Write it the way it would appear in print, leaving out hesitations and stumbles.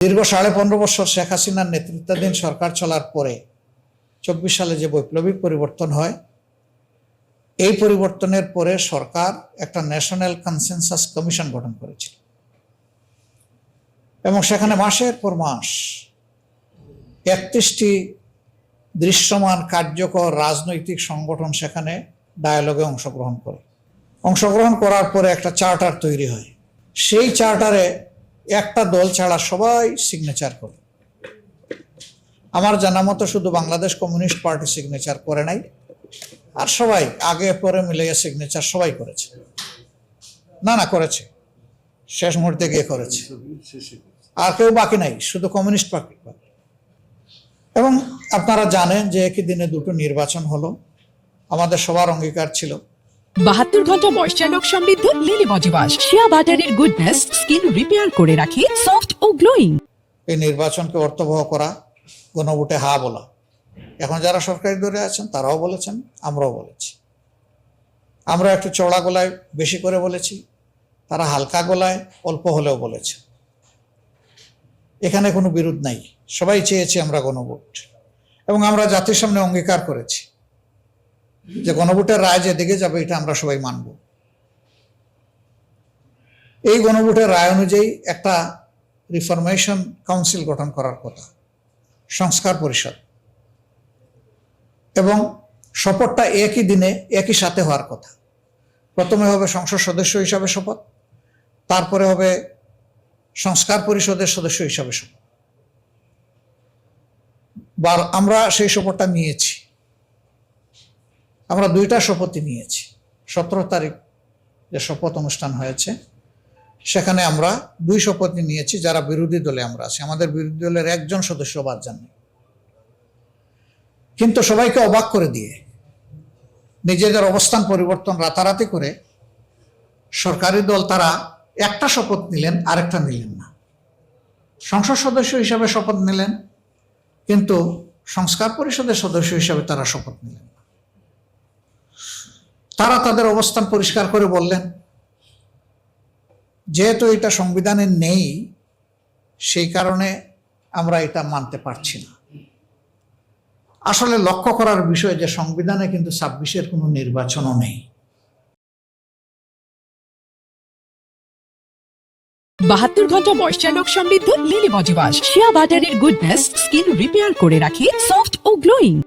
দীর্ঘ 15.5 বছর শেখ হাসিনার নেতৃত্বাধীন সরকার চলার পরে 24 সালে যে বৈপ্লবিক পরিবর্তন হয়, এই পরিবর্তনের পরে সরকার একটা ন্যাশনাল কনসেনসাস কমিশন গঠন করেছিল এবং সেখানে মাসের পর মাস 31টি দৃশ্যমান কার্যকর রাজনৈতিক সংগঠন সেখানে ডায়ালগে অংশগ্রহণ করার পরে একটা চার্টার তৈরি হয়। সেই চার্টারে একটা দল ছাড়া সবাই সিগনেচার করে। আমার জানা মতো শুধু বাংলাদেশ কমিউনিস্ট পার্টি সিগনেচার করে নাই, আর সবাই আগে পরে মিলে সিগনেচার সবাই করেছে। না করেছে, শেষ মুহূর্তে গিয়ে করেছে, আর কেউ বাকি নাই, শুধু কমিউনিস্ট পার্টি। এবং আপনারা জানেন যে একই দিনে দুটো নির্বাচন হলো। আমাদের সবার অঙ্গীকার ছিল 72 ঘন্টা ময়েশ্চার লক সমৃদ্ধ লিলি বডি ওয়াশ, শিয়া বাটারের গুডনেস স্কিন রিপেয়ার করে রাখে সফট ও গ্লোয়িং। এই নির্বাচনকে অর্থবহ করা, গণভোটে হা বলা। এখন যারা সরকারি দলে আছেন তারাও বলেছেন, আমরাও বলেছি। আমরা একটু চড়া গলায় বেশি করে বলেছি, তারা হালকা গলায় অল্প হলেও বলেছে। এখানে কোনো বিরোধ নাই, সবাই চেয়েছি আমরা গণভোট, এবং আমরা জাতির সামনে অঙ্গীকার করেছি যে গণভোটের রায় যেদিকে যাবে এটা আমরা সবাই মানব। এই গণভোটের রায় অনুযায়ী একটা রিফরমেশন কাউন্সিল গঠন করার কথা, সংস্কার পরিষদ, এবং শপথটা একই দিনে একই সাথে হওয়ার কথা। প্রথমে হবে সংসদ সদস্য হিসাবে শপথ, তারপরে হবে সংস্কার পরিষদের সদস্য হিসাবে শপথ। আমরা সেই শপথটা নিয়েছি। আমরা 2টা শপথই নিয়েছি। 17 তারিখ যে শপথ অনুষ্ঠান হয়েছে সেখানে আমরা 2 শপথই নিয়েছি যারা বিরোধী দলে আমরা আছি। আমাদের বিরোধী দলের একজন সদস্য বাদ যাননি। কিন্তু সবাইকে অবাক করে দিয়ে নিজেদের অবস্থান পরিবর্তন রাতারাতি করে সরকারি দল তারা একটা শপথ নিলেন, আরেকটা নিলেন না। সংসদ সদস্য হিসাবে শপথ নিলেন, কিন্তু সংস্কার পরিষদের সদস্য হিসাবে তারা শপথ নিলেন না। তারা তাদের অবস্থান পরিষ্কার করে বললেন, যেহেতু এটা সংবিধানে নেই সেই কারণে আমরা এটা মানতে পারছি না। আসলে লক্ষ্য করার বিষয় যে সংবিধানে কিন্তু 26-এর কোনো নির্বাচনও নেই। 72 ঘন্টা ময়েশ্চার লক সমৃদ্ধ লিলি বডি ওয়াশ, শিয়া বাটারের গুডনেস স্কিন রিপেয়ার করে রাখে সফট ও গ্লোয়িং।